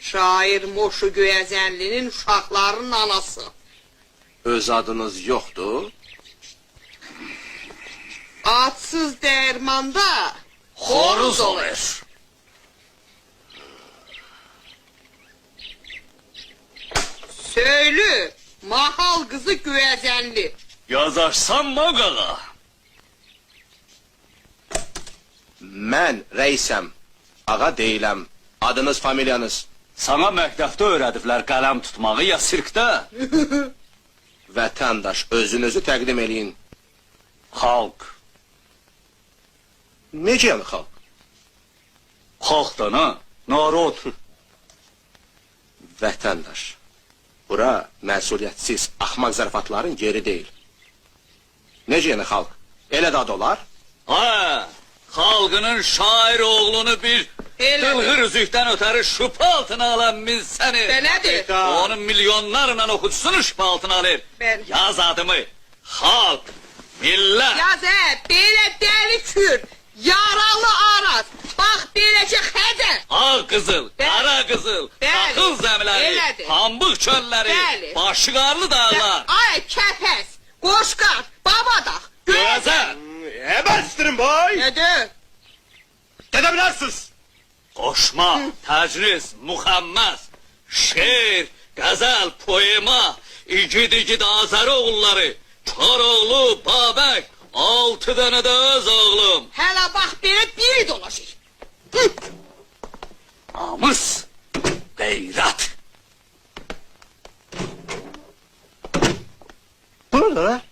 Şair Moşu Göyəzənlinin uşaqlarının anası. Öz adınız yoxdur? Adsız dərmanda xoruz olur. Söylü, mahal kızı Göyəzənli. Yazarsan mı qağa? Mən rəisəm, ağa deyiləm. Adınız, familiyanız? Sana məktəbdə öyrədiblər qələm tutmağı ya sirkdə? Vətəndaş, özünüzü təqdim eləyin. Xalq. Necə yəni xalq? Xalqdan ha? Narod. Vətəndaş, bura məsuliyyətsiz, axmaq zarafatların yeri deyil. Necə yəni xalq? Elə də adı olar? Ha, xalqının şair oğlunu bir dılğır üzükdən ötəri şüpə altına alan biz səni. Belədir. Onun milyonlarla oxucusunu şüpə altına alır. Bəli. Yaz adımı. Xalq. Millət. Yaz belə dəli kür, yaralı araz. Bax beləcə xədər. Ağ qızıl, Bəli. qara qızıl, Bəli. taxıl zəmiləri, Elədir. pambıq çölləri, Bəli. başıqarlı dağlar. Ay kəpəs, qoşqar, babadaq, Göyəzən. Əbəsdirin boy! Nədir? Gedə bilərsiniz! Qoşma, təcris, muxamməs, şeir, qəzəl, poema, igid Azəri oğulları, Koroğlu, Babək, 6 dənə də öz oğlum. Hələ bax belə biri dolaşır. Namus, qeyrət. Burada da